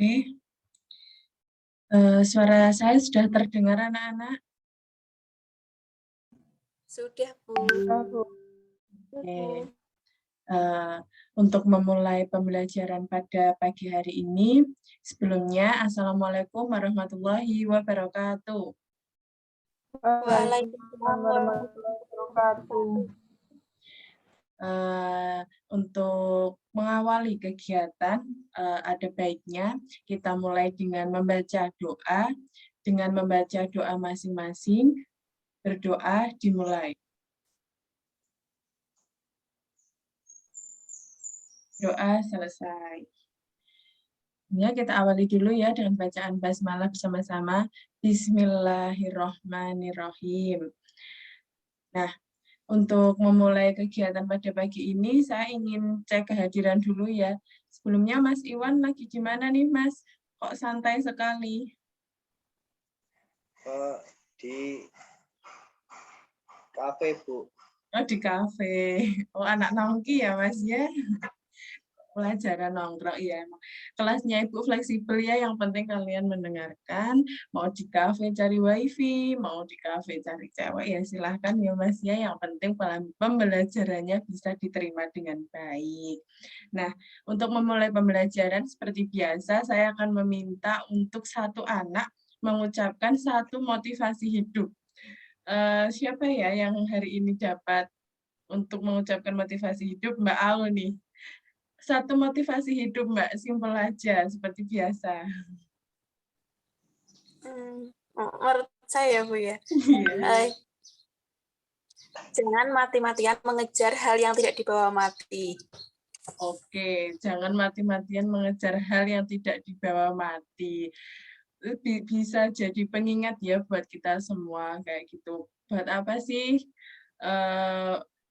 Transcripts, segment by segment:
Oke, suara saya sudah terdengar anak-anak? Sudah, Bu. Oke. Untuk memulai pembelajaran pada pagi hari ini, sebelumnya Assalamualaikum warahmatullahi wabarakatuh. Waalaikumsalam warahmatullahi wabarakatuh. Untuk mengawali kegiatan, ada baiknya kita mulai dengan membaca doa. Dengan membaca doa masing-masing, berdoa dimulai. Doa selesai. Ya, kita awali dulu ya dengan bacaan basmalah bersama-sama. Bismillahirrohmanirrohim. Nah, untuk memulai kegiatan pada pagi ini, saya ingin cek kehadiran dulu ya. Sebelumnya Mas Iwan lagi gimana nih Mas? Kok santai sekali? Di kafe, Bu. Oh, di kafe. Oh, anak nongki ya Mas ya? Pelajaran nongkrong ya, emang kelasnya Ibu fleksibel ya, yang penting kalian mendengarkan. Mau di kafe cari wifi, mau di kafe cari cewek ya silahkan ya Mas ya, yang penting pembelajarannya bisa diterima dengan baik. Nah, untuk memulai pembelajaran seperti biasa saya akan meminta untuk satu anak mengucapkan satu motivasi hidup. Siapa ya yang hari ini dapat untuk mengucapkan motivasi hidup? Mbak Au nih. Satu motivasi hidup, Mbak, simpel aja, seperti biasa. Menurut saya, Bu ya, jangan mati-matian mengejar hal yang tidak dibawa mati. Oke, jangan mati-matian mengejar hal yang tidak dibawa mati. Bisa jadi pengingat ya buat kita semua, kayak gitu. Buat apa sih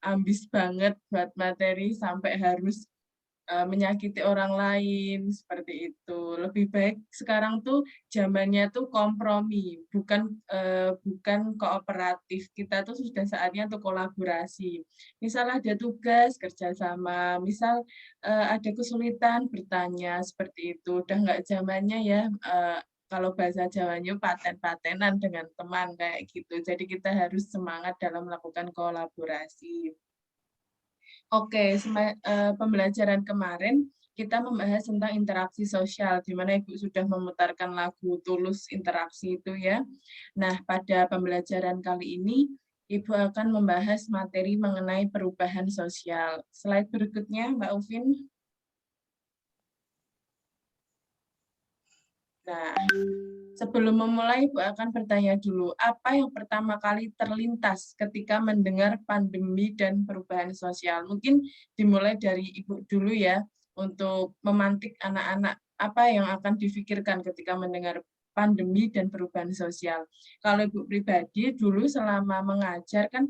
ambis banget buat materi sampai harus menyakiti orang lain, seperti itu. Lebih baik sekarang tuh zamannya tuh kompromi, bukan kooperatif. Kita tuh sudah saatnya untuk kolaborasi. Misal ada tugas kerjasama, misal ada kesulitan bertanya, seperti itu. Udah nggak zamannya ya, kalau bahasa Jawanya paten-patenan dengan teman kayak gitu. Jadi kita harus semangat dalam melakukan kolaborasi. Oke, pembelajaran kemarin kita membahas tentang interaksi sosial, di mana Ibu sudah memutarkan lagu Tulus Interaksi itu ya. Nah, pada pembelajaran kali ini, Ibu akan membahas materi mengenai perubahan sosial. Slide berikutnya, Mbak Uvin. Nah, sebelum memulai, Ibu akan bertanya dulu, apa yang pertama kali terlintas ketika mendengar pandemi dan perubahan sosial? Mungkin dimulai dari Ibu dulu ya, untuk memantik anak-anak, apa yang akan difikirkan ketika mendengar pandemi dan perubahan sosial. Kalau Ibu pribadi, dulu selama mengajar kan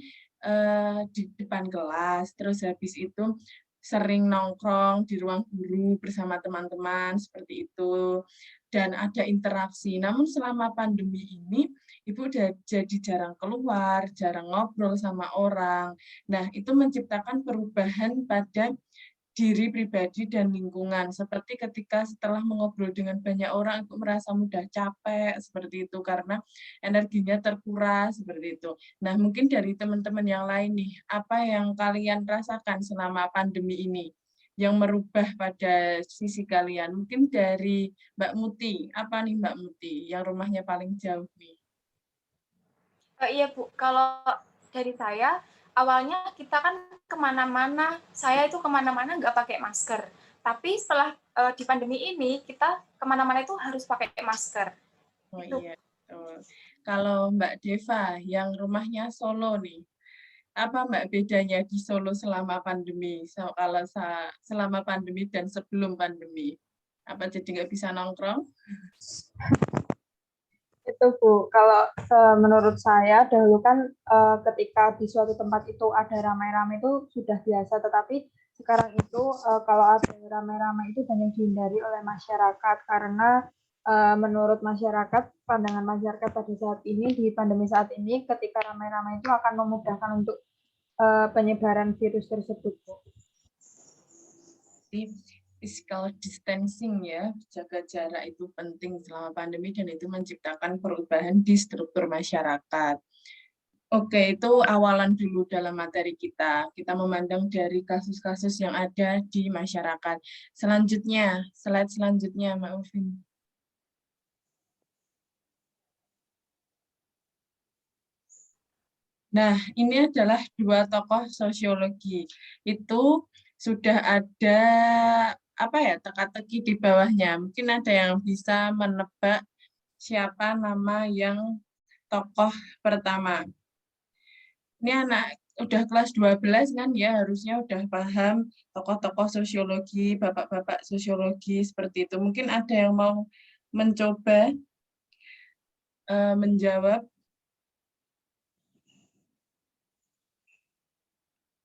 di depan kelas, terus habis itu sering nongkrong di ruang guru bersama teman-teman, seperti itu. Dan ada interaksi. Namun selama pandemi ini, Ibu udah jadi jarang keluar, jarang ngobrol sama orang. Nah, itu menciptakan perubahan pada diri pribadi dan lingkungan. Seperti ketika setelah mengobrol dengan banyak orang, Ibu merasa mudah capek, seperti itu, karena energinya terkuras, seperti itu. Nah, mungkin dari teman-teman yang lain nih, apa yang kalian rasakan selama pandemi ini? Yang merubah pada sisi kalian. Mungkin dari Mbak Muti. Apa nih Mbak Muti yang rumahnya paling jauh nih? Iya Bu, kalau dari saya, awalnya kita kan kemana-mana, saya itu kemana-mana nggak pakai masker. Tapi setelah di pandemi ini, kita kemana-mana itu harus pakai masker. Oh iya, betul. Kalau Mbak Deva yang rumahnya Solo nih, apa Mbak bedanya di Solo selama pandemi? Kalau selama pandemi dan sebelum pandemi, apa jadi nggak bisa nongkrong? Itu Bu, kalau menurut saya dahulu kan ketika di suatu tempat itu ada ramai-ramai itu sudah biasa, tetapi sekarang itu kalau ada ramai-ramai itu banyak dihindari oleh masyarakat karena menurut masyarakat, pandangan masyarakat pada saat ini, di pandemi saat ini, ketika ramai-ramai itu akan memudahkan untuk penyebaran virus tersebut. physical distancing ya, jaga jarak itu penting selama pandemi dan itu menciptakan perubahan di struktur masyarakat. Oke, itu awalan dulu dalam materi kita. Kita memandang dari kasus-kasus yang ada di masyarakat. Selanjutnya, slide selanjutnya, Mbak Uvin. Nah, ini adalah dua tokoh sosiologi. Itu sudah ada apa ya, teka-teki di bawahnya. Mungkin ada yang bisa menebak siapa nama yang tokoh pertama. Ini anak udah kelas 12 kan ya, harusnya udah paham tokoh-tokoh sosiologi, bapak-bapak sosiologi seperti itu. Mungkin ada yang mau mencoba menjawab.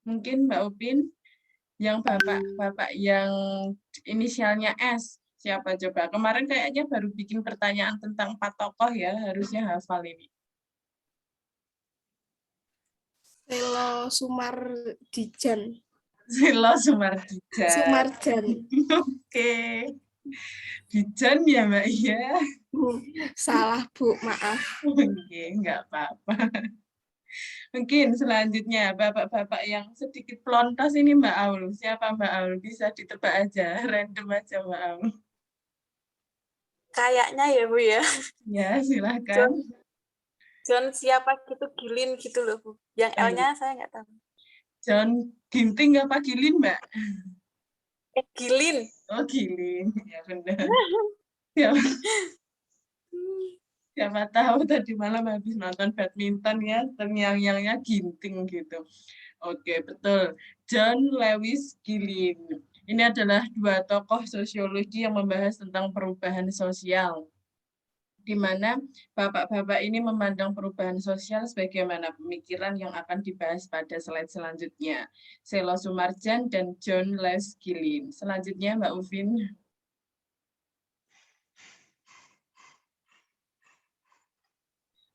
Mungkin Mbak Upin, yang bapak-bapak yang inisialnya S, siapa coba? Kemarin kayaknya baru bikin pertanyaan tentang 4 tokoh ya, harusnya hafal ini. Selo Sumardijan. Silo Sumardijan. Sumarjan. Oke. Dijan ya Mbak ya. Salah Bu, maaf. Oke, nggak apa-apa. Mungkin selanjutnya bapak-bapak yang sedikit pelontos ini Mbak Aul. Siapa Mbak Aul? Bisa ditebak aja, random aja Mbak Aul. Kayaknya ya Bu ya. Ya, silakan. John siapa gitu, Gilin gitu loh Bu. Yang L-nya saya nggak tahu. John Ginting apa Gilin Mbak? Gilin. Oh Gilin, ya benar. Siapa tahu tadi malam habis nonton badminton ya, terngiang-ngiangnya Ginting gitu. Oke, betul. John Lewis Gilin. Ini adalah dua tokoh sosiologi yang membahas tentang perubahan sosial, di mana bapak-bapak ini memandang perubahan sosial sebagaimana pemikiran yang akan dibahas pada slide selanjutnya. Selo Sumarjan dan John Lewis Gilin. Selanjutnya Mbak Uvin.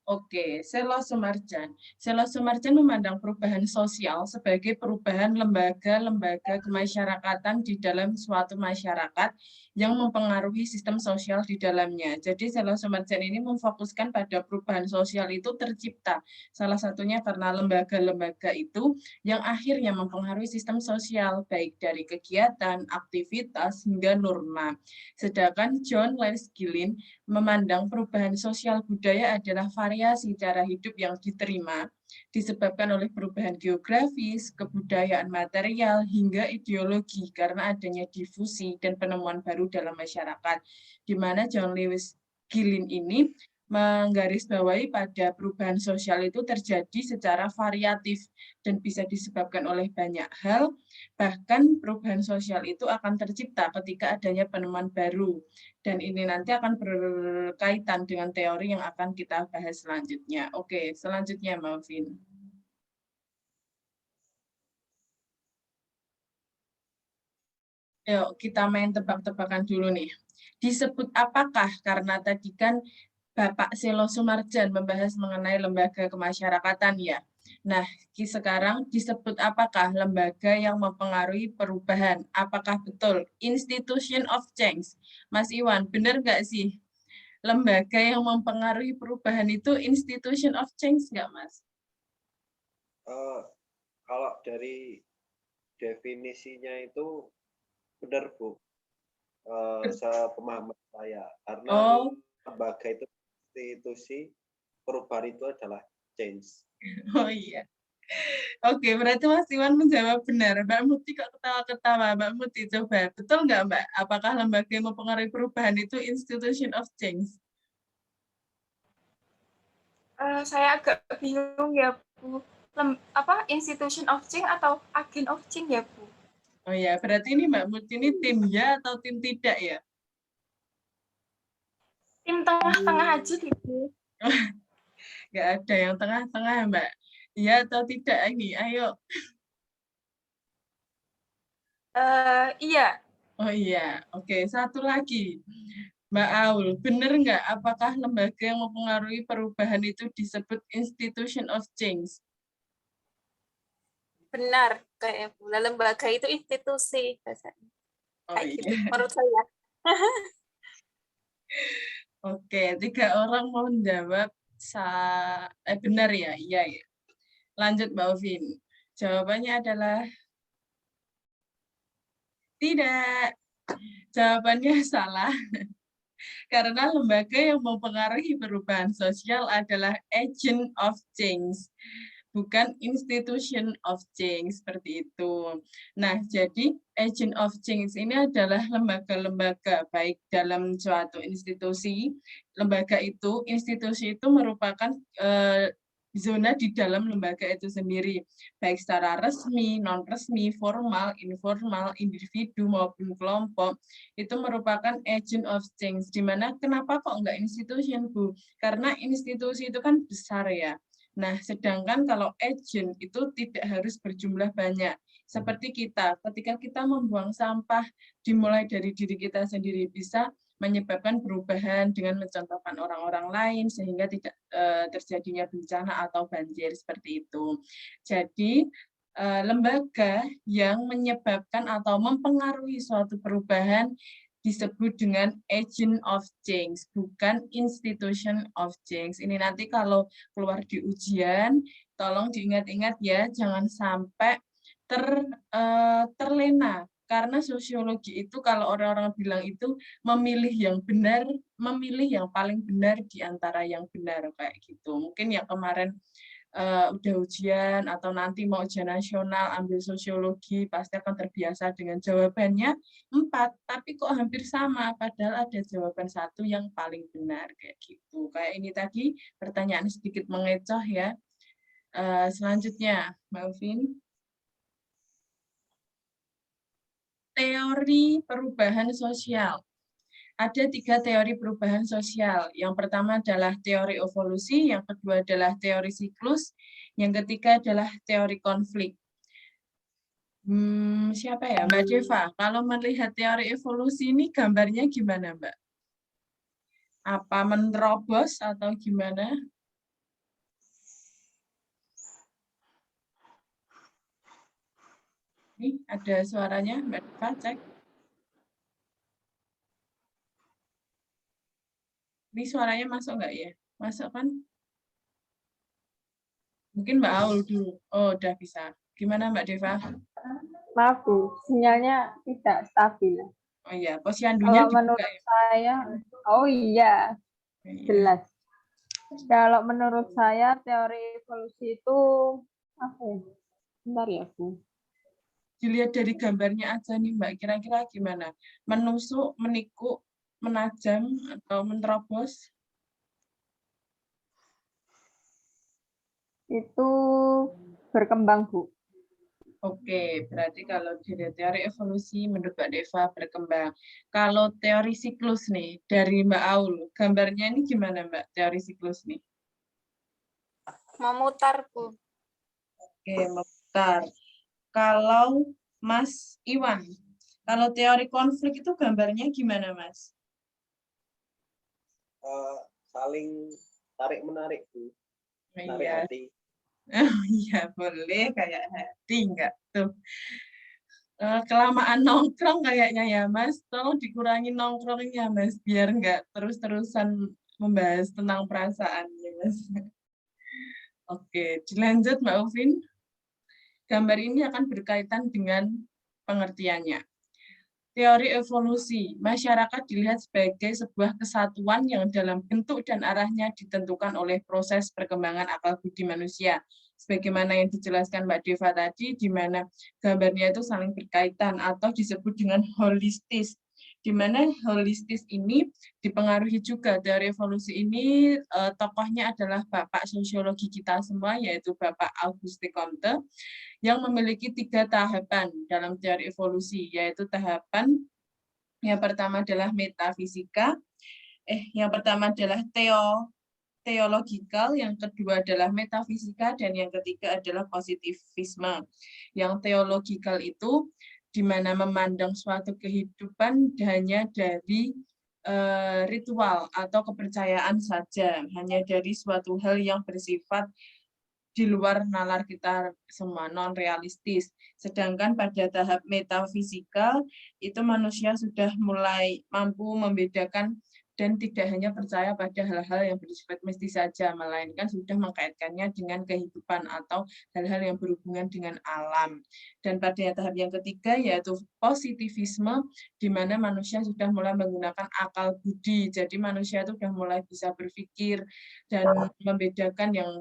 Oke, Selo Sumarjan. Selo Sumarjan memandang perubahan sosial sebagai perubahan lembaga-lembaga kemasyarakatan di dalam suatu masyarakat yang mempengaruhi sistem sosial di dalamnya. Jadi Selo Sumarjan ini memfokuskan pada perubahan sosial itu tercipta. Salah satunya karena lembaga-lembaga itu yang akhirnya mempengaruhi sistem sosial, baik dari kegiatan, aktivitas, hingga norma. Sedangkan John Lewis Gilin memandang perubahan sosial budaya adalah variasi cara hidup yang diterima, disebabkan oleh perubahan geografis, kebudayaan material, hingga ideologi karena adanya difusi dan penemuan baru dalam masyarakat. Di mana John Lewis Gilin ini menggarisbawahi pada perubahan sosial itu terjadi secara variatif dan bisa disebabkan oleh banyak hal, bahkan perubahan sosial itu akan tercipta ketika adanya penemuan baru. Dan ini nanti akan berkaitan dengan teori yang akan kita bahas selanjutnya. Oke, selanjutnya Mbak Vin. Yuk, kita main tebak-tebakan dulu nih. Disebut apakah? Karena tadi kan Bapak Selo Sumarjan membahas mengenai lembaga kemasyarakatan ya. Nah, sekarang disebut apakah lembaga yang mempengaruhi perubahan? Apakah betul? Institution of Change. Mas Iwan, benar nggak sih? Lembaga yang mempengaruhi perubahan itu institution of change nggak, Mas? Kalau dari definisinya itu benar, Bu. Sepemahaman saya. Karena lembaga itu institusi, perubahan itu adalah change. Oh iya. Oke, berarti Mas Iwan menjawab benar. Mbak Muti kok ketawa-ketawa. Mbak Muti, coba. Betul nggak, Mbak? Apakah lembaga yang mempengaruhi perubahan itu institution of change? Saya agak bingung ya, Bu. Institution of change atau agent of change ya, Bu? Oh ya, berarti ini Mbak Muti ini tim ya atau tim tidak ya? Tim tengah-tengah aja gitu. Nggak ada yang tengah-tengah, Mbak. Iya atau tidak ini? Ayo. Iya. Oh iya, oke. Satu lagi. Mbak Aul, benar nggak apakah lembaga yang mempengaruhi perubahan itu disebut institution of change? Benar, kayak Bu. Lembaga itu institusi bahasanya. Oh Kayak gitu, iya. menurut saya. Oke, 3 orang mau menjawab benar ya? Iya ya. Lanjut Mbak Ovin. Jawabannya adalah tidak. Jawabannya salah. Karena lembaga yang mempengaruhi perubahan sosial adalah agent of change, bukan institution of change, seperti itu. Nah, jadi agent of change ini adalah lembaga-lembaga, baik dalam suatu institusi, institusi itu merupakan zona di dalam lembaga itu sendiri, baik secara resmi, non-resmi, formal, informal, individu maupun kelompok, itu merupakan agent of change. Di mana kenapa kok enggak institution, Bu? Karena institusi itu kan besar ya. Nah, sedangkan kalau agent itu tidak harus berjumlah banyak. Seperti kita, ketika kita membuang sampah, dimulai dari diri kita sendiri, bisa menyebabkan perubahan dengan mencontohkan orang-orang lain sehingga tidak terjadinya bencana atau banjir seperti itu. Jadi lembaga yang menyebabkan atau mempengaruhi suatu perubahan disebut dengan agent of change, bukan institution of change. Ini nanti kalau keluar di ujian, tolong diingat-ingat ya, jangan sampai terlena. Karena sosiologi itu kalau orang-orang bilang itu memilih yang benar, memilih yang paling benar di antara yang benar, kayak gitu. Mungkin yang kemarin udah ujian atau nanti mau ujian nasional ambil sosiologi pasti akan terbiasa dengan jawabannya 4, tapi kok hampir sama, padahal ada jawaban 1 yang paling benar, kayak gitu. Kayak ini tadi pertanyaan sedikit mengecoh ya. Selanjutnya, Mbak Ovin. Teori perubahan sosial. Ada 3 teori perubahan sosial. Yang pertama adalah teori evolusi, yang kedua adalah teori siklus, yang ketiga adalah teori konflik. Siapa ya? Mbak Deva, kalau melihat teori evolusi ini gambarnya gimana, Mbak? Apa menerobos atau gimana? Ini ada suaranya, Mbak Deva, cek. Ini suaranya masuk nggak ya? Masuk kan? Mungkin Mbak Aul dulu. Oh, udah bisa. Gimana Mbak Deva? Maaf Bu, sinyalnya tidak stabil. Oh iya, posyandunya Kalau menurut saya, oh iya, jelas. Kalau menurut saya teori evolusi itu apa ya? Bentar ya Bu. Dilihat dari gambarnya aja nih Mbak, kira-kira gimana? Menusuk, menikuk, menajam, atau menerobos? Itu berkembang Bu. Oke, berarti kalau dari teori evolusi menurut Mbak Deva berkembang. Kalau teori siklus nih, dari Mbak Aul, gambarnya ini gimana Mbak, teori siklus nih? Memutar, Bu. Oke, memutar. Kalau Mas Iwan, kalau teori konflik itu gambarnya gimana Mas? Saling tarik-menarik, Bu. Tarik Iya. hati. Oh, iya, boleh kayak hati enggak tuh. Kelamaan nongkrong kayaknya ya Mas, tolong dikurangi nongkrongnya Mas, biar enggak terus-terusan membahas tentang perasaan ya Mas. Oke, dilanjut Mbak Ovin. Gambar ini akan berkaitan dengan pengertiannya. Teori evolusi, masyarakat dilihat sebagai sebuah kesatuan yang dalam bentuk dan arahnya ditentukan oleh proses perkembangan akal budi manusia. Sebagaimana yang dijelaskan Mbak Deva tadi, di mana gambarnya itu saling berkaitan atau disebut dengan holistis. Di mana holistis ini dipengaruhi juga teori evolusi ini, tokohnya adalah Bapak sosiologi kita semua, yaitu Bapak Auguste Comte, yang memiliki 3 tahapan dalam teori evolusi, yaitu tahapan yang pertama adalah metafisika, yang pertama adalah teologikal, yang kedua adalah metafisika, dan yang ketiga adalah positivisme. Yang teologikal itu di mana memandang suatu kehidupan hanya dari ritual atau kepercayaan saja, hanya dari suatu hal yang bersifat di luar nalar kita semua, non realistis. Sedangkan pada tahap metafisikal itu manusia sudah mulai mampu membedakan dan tidak hanya percaya pada hal-hal yang bersifat mistis saja, melainkan sudah mengkaitkannya dengan kehidupan atau hal-hal yang berhubungan dengan alam. Dan pada tahap yang ketiga yaitu positivisme, di mana manusia sudah mulai menggunakan akal budi. Jadi manusia itu sudah mulai bisa berpikir dan membedakan yang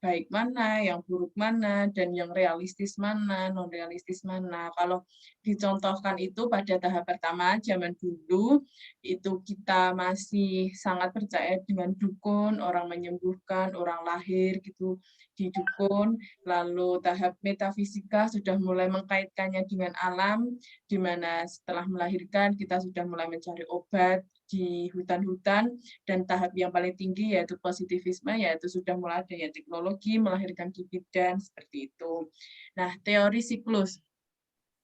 baik mana, yang buruk mana, dan yang realistis mana, non realistis mana. Kalau dicontohkan itu pada tahap pertama zaman dulu itu kita masih sangat percaya dengan dukun, orang menyembuhkan, orang lahir gitu di dukun. Lalu tahap metafisika sudah mulai mengkaitkannya dengan alam, di mana setelah melahirkan kita sudah mulai mencari obat di hutan-hutan, dan tahap yang paling tinggi yaitu positivisme, yaitu sudah mulai adanya teknologi melahirkan di bidan seperti itu. Nah, teori siklus.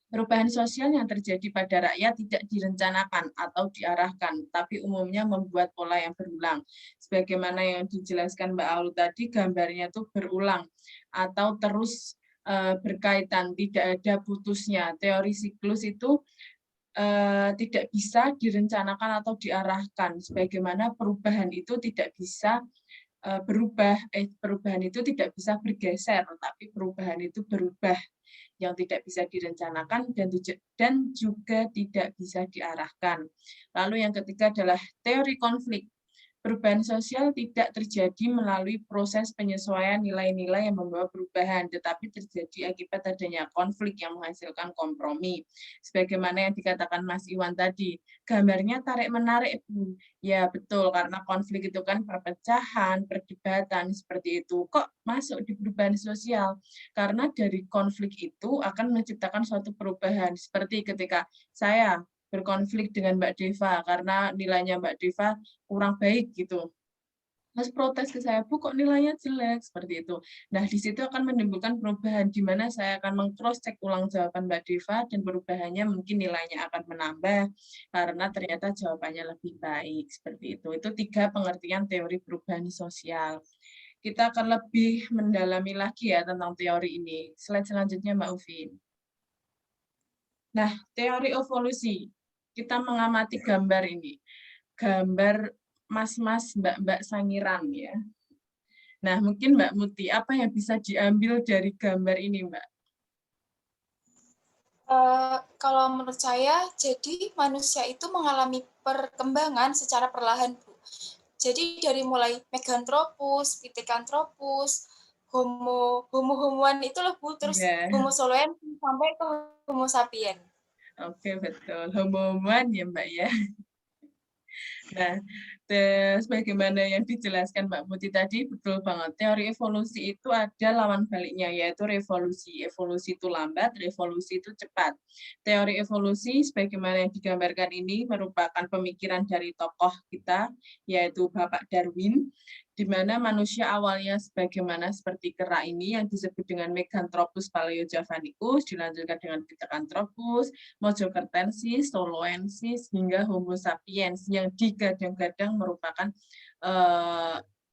Perubahan sosial yang terjadi pada rakyat tidak direncanakan atau diarahkan, tapi umumnya membuat pola yang berulang. Sebagaimana yang dijelaskan Mbak Aul tadi, gambarnya itu berulang atau terus berkaitan, tidak ada putusnya. Teori siklus itu tidak bisa direncanakan atau diarahkan, sebagaimana perubahan itu tidak bisa perubahan itu tidak bisa bergeser, tapi perubahan itu berubah, yang tidak bisa direncanakan dan juga tidak bisa diarahkan. Lalu yang ketiga adalah teori konflik. Perubahan sosial tidak terjadi melalui proses penyesuaian nilai-nilai yang membawa perubahan, tetapi terjadi akibat adanya konflik yang menghasilkan kompromi. Sebagaimana yang dikatakan Mas Iwan tadi, gambarnya tarik-menarik, Bu. Ya betul, karena konflik itu kan perpecahan, perdebatan, seperti itu. Kok masuk di perubahan sosial? Karena dari konflik itu akan menciptakan suatu perubahan. Seperti ketika saya berkonflik dengan Mbak Deva karena nilainya Mbak Deva kurang baik gitu. Mas protes ke saya, Bu, kok nilainya jelek, seperti itu. Nah, di situ akan menimbulkan perubahan di mana saya akan meng-cross check ulang jawaban Mbak Deva, dan perubahannya mungkin nilainya akan menambah karena ternyata jawabannya lebih baik, seperti itu. Itu 3 pengertian teori perubahan sosial. Kita akan lebih mendalami lagi ya tentang teori ini. Slide selanjutnya, Mbak Uvin. Nah, teori evolusi. Kita mengamati gambar ini. Gambar mas-mas, mbak-mbak sangiran ya. Nah, mungkin Mbak Muti, apa yang bisa diambil dari gambar ini, Mbak? Kalau menurut saya, jadi manusia itu mengalami perkembangan secara perlahan, Bu. Jadi dari mulai Meganthropus, Pithecanthropus, homo-homoan itu loh, Bu, terus Homo soloensis sampai ke Homo sapiens. Oke, betul. Homo-homoan ya, Mbak ya. Nah, sebagaimana yang dijelaskan Mbak Muti tadi, betul banget. Teori evolusi itu ada lawan baliknya, yaitu revolusi. Evolusi itu lambat, revolusi itu cepat. Teori evolusi, sebagaimana yang digambarkan ini, merupakan pemikiran dari tokoh kita, yaitu Bapak Darwin, di mana manusia awalnya sebagaimana seperti kera ini yang disebut dengan Meganthropus paleojavanicus, dilanjutkan dengan Pithecanthropus, Mojokertensis, Soloensis, hingga Homo sapiens yang digadang-gadang merupakan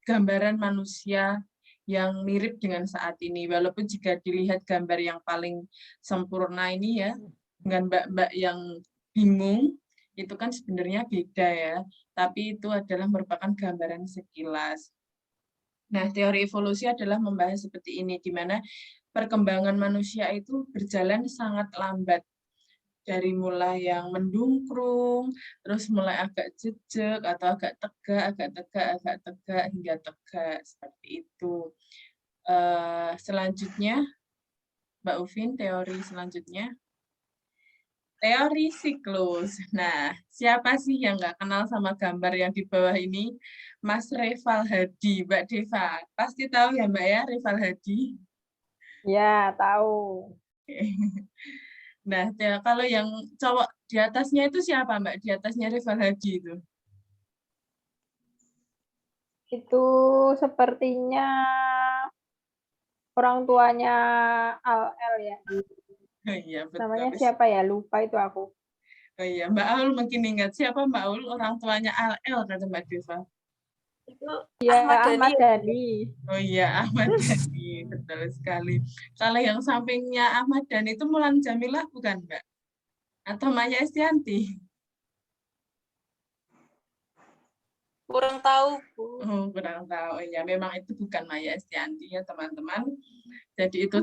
gambaran manusia yang mirip dengan saat ini. Walaupun jika dilihat gambar yang paling sempurna ini ya, dengan mbak-mbak yang bingung, itu kan sebenarnya beda ya, tapi itu adalah merupakan gambaran sekilas. Nah, teori evolusi adalah membahas seperti ini, di mana perkembangan manusia itu berjalan sangat lambat. Dari mulai yang mendungkrung, terus mulai agak jejek, atau agak tegak, hingga tegak, seperti itu. Selanjutnya, Mbak Uvin, teori selanjutnya. Teori siklus. Nah, siapa sih yang nggak kenal sama gambar yang di bawah ini? Mas Reval Hadi, Mbak Deva. Pasti tahu ya, Mbak ya, Reval Hadi? Ya, tahu. Nah, kalau yang cowok di atasnya itu siapa, Mbak? Di atasnya Reval Hadi itu? Itu sepertinya orang tuanya Al-El ya. Oh, iya, betul. Namanya siapa ya? Lupa itu aku. Oh iya, Mbak Aul mungkin ingat. Siapa Mbak Aul? Orang tuanya Al-El, kata Mbak Deva. Itu Ya, Ahmad Ahmad Dhani. Dhani. Oh iya, Ahmad Dhani, betul sekali. Kalau yang sampingnya Ahmad Dhani itu Mulan Jamilah bukan, Mbak? Atau Maya Estianti? Kurang tahu, Bu. Oh, kurang tahu. Ya, memang itu bukan Maya Estianti ya, teman-teman. Jadi itu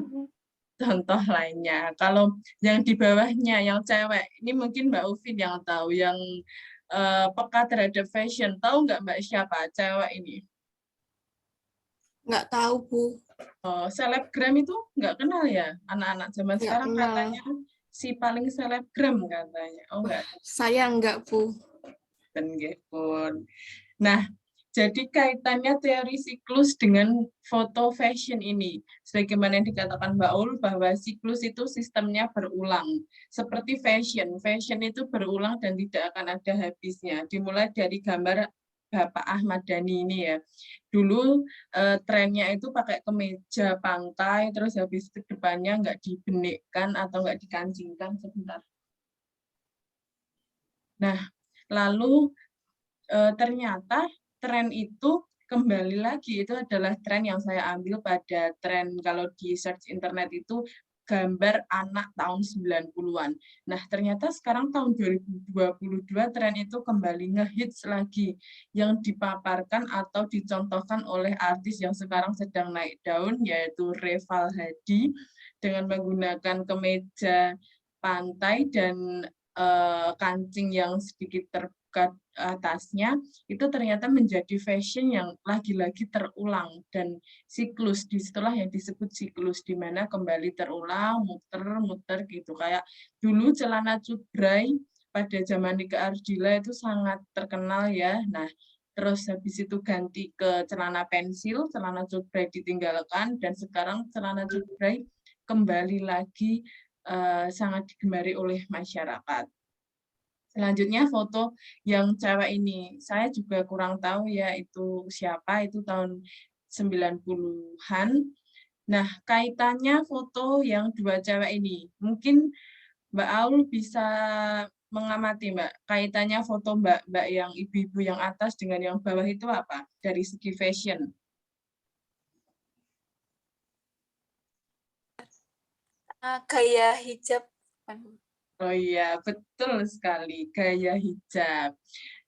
contoh lainnya. Kalau yang di bawahnya, yang cewek, ini mungkin Mbak Ufin yang tahu, yang peka terhadap fashion. Tahu nggak Mbak siapa cewek ini? Nggak tahu, Bu. Oh, selebgram itu nggak kenal ya? Anak-anak zaman Nggak sekarang kenal. katanya si paling selebgram katanya. Oh, nggak Saya nggak, Bu. nggih pun. Nah, jadi kaitannya teori siklus dengan foto fashion ini. Sebagaimana yang dikatakan Mbak Ul, bahwa siklus itu sistemnya berulang. Seperti fashion. Fashion itu berulang dan tidak akan ada habisnya. Dimulai dari gambar Bapak Ahmad Dhani ini ya. Dulu trennya itu pakai kemeja pantai, terus habis itu depannya nggak dibenikkan atau nggak dikancingkan sebentar. Nah, lalu ternyata tren itu kembali lagi, itu adalah tren yang saya ambil pada tren kalau di search internet itu gambar anak tahun 90-an. Nah, ternyata sekarang tahun 2022 tren itu kembali ngehits lagi yang dipaparkan atau dicontohkan oleh artis yang sekarang sedang naik daun, yaitu Reval Hadi dengan menggunakan kemeja pantai dan kancing yang sedikit terbuka atasnya, itu ternyata menjadi fashion yang lagi-lagi terulang dan siklus, disitulah yang disebut siklus, di mana kembali terulang, muter-muter gitu. Kayak dulu celana cutbray pada zaman Nika Ardila itu sangat terkenal ya. Nah, terus habis itu ganti ke celana pensil, celana cutbray ditinggalkan, dan sekarang celana cutbray kembali lagi sangat digemari oleh masyarakat. Selanjutnya foto yang cewek ini, saya juga kurang tahu ya itu siapa, itu tahun 90-an. Nah, kaitannya foto yang dua cewek ini, mungkin Mbak Aul bisa mengamati Mbak, kaitannya foto Mbak yang ibu-ibu yang atas dengan yang bawah itu apa dari segi fashion? Gaya hijab. Oh iya, betul sekali, gaya hijab.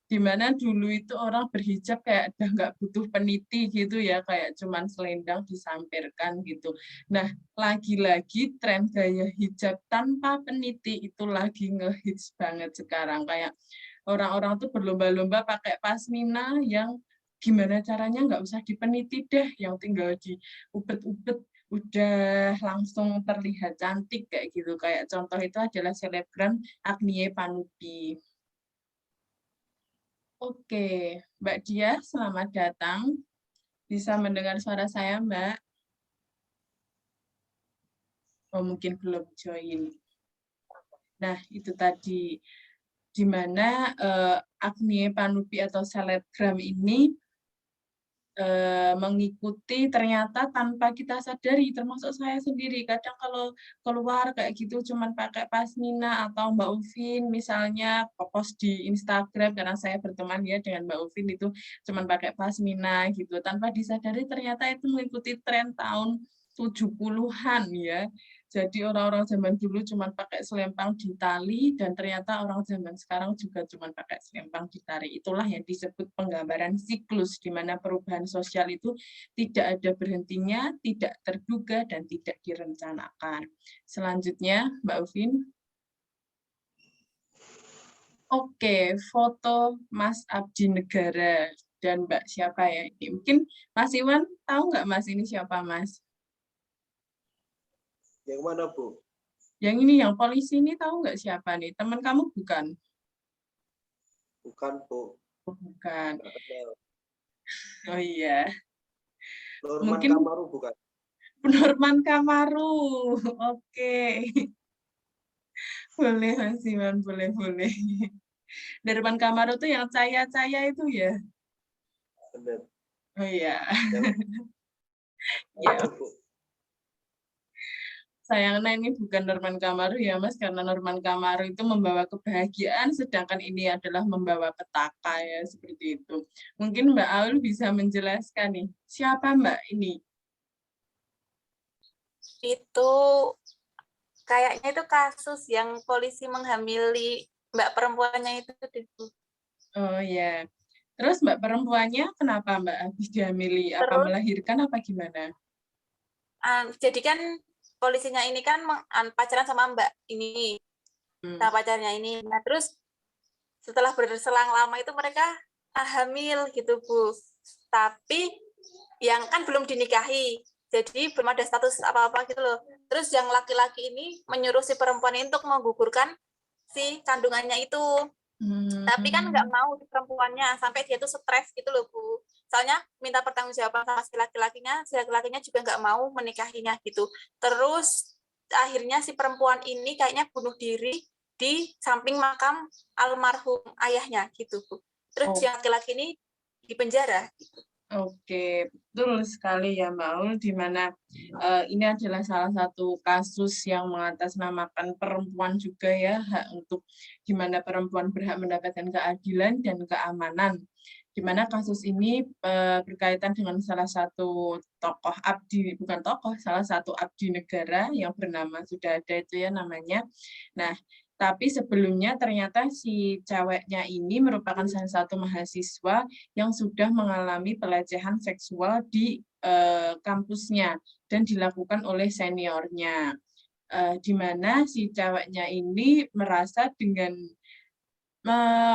Dimana dulu itu orang berhijab kayak udah nggak butuh peniti gitu ya, kayak cuman selendang disampirkan gitu. Nah, lagi-lagi tren gaya hijab tanpa peniti itu lagi ngehits banget sekarang. Kayak orang-orang tuh berlomba-lomba pakai pasmina yang gimana caranya nggak usah dipeniti deh, yang tinggal diubet-ubet udah langsung terlihat cantik kayak gitu. Kayak contoh itu adalah selebgram Agnie Panupi. Oke, Mbak Dia, selamat datang. Bisa mendengar suara saya, Mbak? Oh, mungkin belum join. Nah, itu tadi di mana Agnie Panupi atau selebgram ini mengikuti ternyata tanpa kita sadari, termasuk saya sendiri. Kadang kalau keluar kayak gitu cuman pakai pasmina atau Mbak Ufin misalnya post di Instagram, karena saya berteman ya dengan Mbak Ufin itu cuman pakai pasmina gitu. Tanpa disadari ternyata itu mengikuti tren tahun 70-an ya. Jadi orang-orang zaman dulu cuma pakai selempang di tali, dan ternyata orang zaman sekarang juga cuma pakai selempang di tali. Itulah yang disebut penggambaran siklus, di mana perubahan sosial itu tidak ada berhentinya, tidak terduga, dan tidak direncanakan. Selanjutnya, Mbak Ufin. Oke, foto Mas Abdi Negara dan Mbak siapa ya ini? Mungkin Mas Iwan tahu nggak Mas ini siapa Mas? Yang mana, Bu? Yang ini, yang polisi ini tahu nggak siapa nih? Teman kamu bukan? Bukan, Bu. Oh, bukan. Nggak kenal. Oh iya. Norman Mungkin Kamaru bukan? Norman Kamaru. Oke. Boleh Mas Iwan, boleh. Norman Kamaru tuh yang caya-caya itu ya? Benar. Oh iya. Yang Ya. Bu. Sayangnya ini bukan Norman Kamaru ya Mas, karena Norman Kamaru itu membawa kebahagiaan, sedangkan ini adalah membawa petaka ya, seperti itu. Mungkin Mbak Aul bisa menjelaskan nih, siapa Mbak ini? Itu kayaknya itu kasus yang polisi menghamili mbak perempuannya itu deh, Bu. Oh ya, terus Mbak perempuannya kenapa Mbak habis dihamili? Apa Terus melahirkan apa gimana? jadi kan polisinya ini kan pacaran sama mbak ini, sama pacarnya ini. Nah, terus setelah berselang lama itu mereka hamil gitu, Bu. Tapi yang kan belum dinikahi, jadi belum ada status apa-apa gitu loh. Terus yang laki-laki ini menyuruh si perempuan ini untuk menggugurkan si kandungannya itu. Tapi kan nggak mau si perempuannya, sampai dia tuh stres gitu loh, Bu. Soalnya minta pertanggungjawaban sama si laki-lakinya juga nggak mau menikahinya gitu. Terus akhirnya si perempuan ini kayaknya bunuh diri di samping makam almarhum ayahnya gitu, Bu. Terus si laki-laki ini di penjara gitu. Oke, betul sekali ya Mbak Aul, di mana ini adalah salah satu kasus yang mengatasnamakan perempuan juga ya, hak untuk di mana perempuan berhak mendapatkan keadilan dan keamanan. Di mana kasus ini berkaitan dengan salah satu tokoh abdi, bukan tokoh, salah satu abdi negara yang bernama, sudah ada itu ya namanya. Nah, tapi sebelumnya ternyata si ceweknya ini merupakan salah satu mahasiswa yang sudah mengalami pelecehan seksual di kampusnya dan dilakukan oleh seniornya. Di mana si ceweknya ini merasa dengan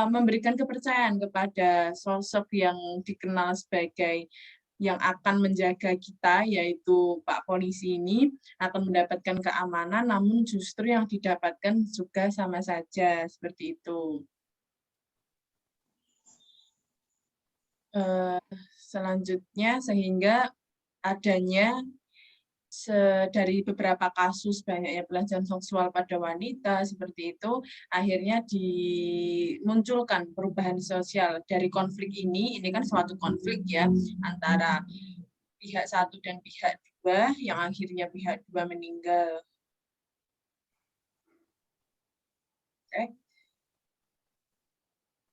memberikan kepercayaan kepada sosok yang dikenal sebagai yang akan menjaga kita, yaitu Pak Polisi ini, akan mendapatkan keamanan, namun justru yang didapatkan juga sama saja, seperti itu. Selanjutnya, sehingga adanya dari beberapa kasus banyaknya pelecehan seksual pada wanita seperti itu, akhirnya dimunculkan perubahan sosial dari konflik ini kan suatu konflik ya antara pihak satu dan pihak dua, yang akhirnya pihak dua meninggal. Oke.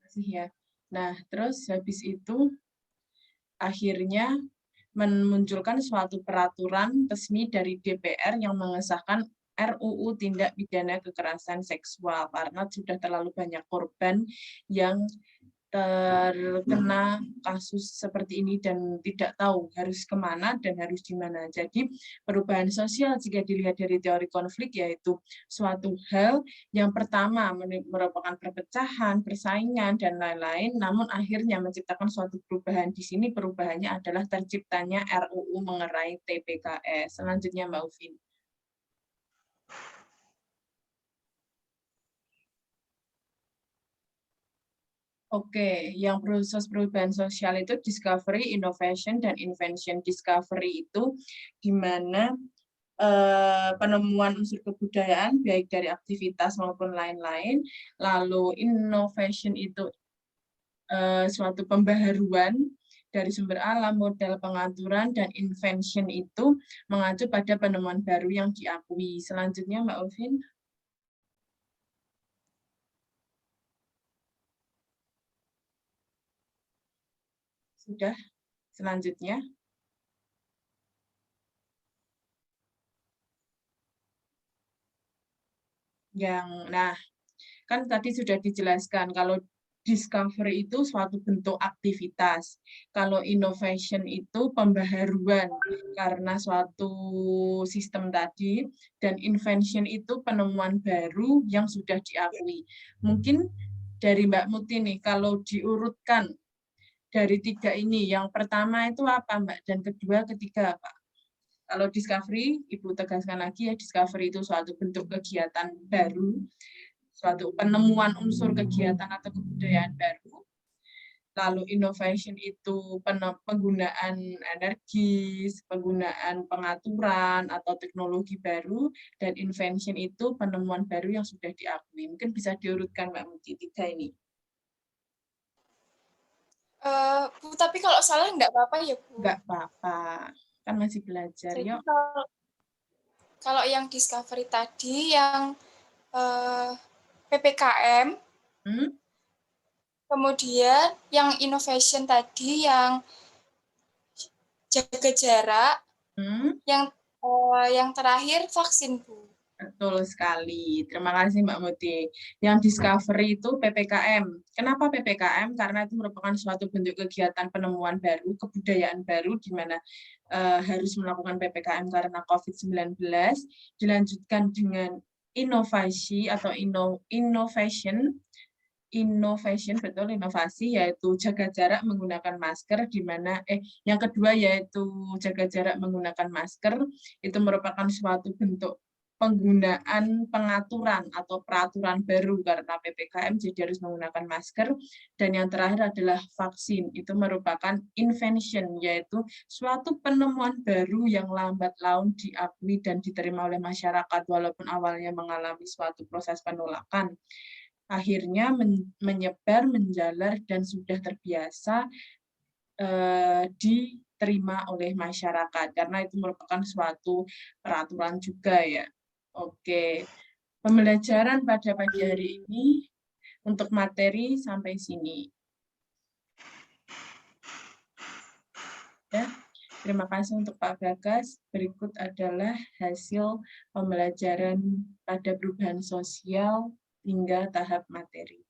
Masih ya. Nah, terus habis itu akhirnya memunculkan suatu peraturan resmi dari DPR yang mengesahkan RUU Tindak Pidana Kekerasan Seksual karena sudah terlalu banyak korban yang terkena kasus seperti ini dan tidak tahu harus kemana dan harus di mana. Jadi perubahan sosial jika dilihat dari teori konflik yaitu suatu hal yang pertama merupakan perpecahan, persaingan, dan lain-lain, namun akhirnya menciptakan suatu perubahan. Di sini perubahannya adalah terciptanya RUU mengenai TPKS. Selanjutnya Mbak Ufin. Oke, yang proses perubahan sosial itu discovery, innovation, dan invention. Discovery itu di mana penemuan unsur kebudayaan, baik dari aktivitas maupun lain-lain. Lalu innovation itu suatu pembaharuan dari sumber alam, model pengaturan, dan invention itu mengacu pada penemuan baru yang diakui. Selanjutnya Mbak Ovin. Sudah, selanjutnya. Nah, kan tadi sudah dijelaskan kalau discovery itu suatu bentuk aktivitas. Kalau innovation itu pembaharuan karena suatu sistem tadi, dan invention itu penemuan baru yang sudah diakui. Mungkin dari Mbak Muti nih, kalau diurutkan dari tiga ini, yang pertama itu apa Mbak? Dan kedua, ketiga apa? Kalau discovery, Ibu tegaskan lagi ya, discovery itu suatu bentuk kegiatan baru, suatu penemuan unsur kegiatan atau kebudayaan baru. Lalu innovation itu penggunaan energi, penggunaan pengaturan atau teknologi baru, dan invention itu penemuan baru yang sudah diakui. Mungkin bisa diurutkan Mbak Muti tiga ini. Bu, tapi kalau salah nggak apa-apa ya, Bu? Nggak apa-apa, kan masih belajar. Jadi Yuk. Kalau yang discovery tadi, yang PPKM, kemudian yang innovation tadi, yang jaga jarak, yang terakhir vaksin, Bu. Betul sekali. Terima kasih Mbak Muti. Yang discovery itu PPKM. Kenapa PPKM? Karena itu merupakan suatu bentuk kegiatan penemuan baru, kebudayaan baru, di mana harus melakukan PPKM karena COVID-19. Dilanjutkan dengan inovasi atau innovation, betul, inovasi, yaitu jaga jarak menggunakan masker, di mana yang kedua yaitu jaga jarak menggunakan masker. Itu merupakan suatu bentuk penggunaan pengaturan atau peraturan baru karena PPKM, jadi harus menggunakan masker. Dan yang terakhir adalah vaksin. Itu merupakan invention, yaitu suatu penemuan baru yang lambat laun diakui dan diterima oleh masyarakat walaupun awalnya mengalami suatu proses penolakan. Akhirnya menyebar, menjalar, dan sudah terbiasa diterima oleh masyarakat karena itu merupakan suatu peraturan juga ya. Oke, pembelajaran pada pagi hari ini untuk materi sampai sini. Ya, terima kasih untuk Pak Bagas. Berikut adalah hasil pembelajaran pada perubahan sosial hingga tahap materi.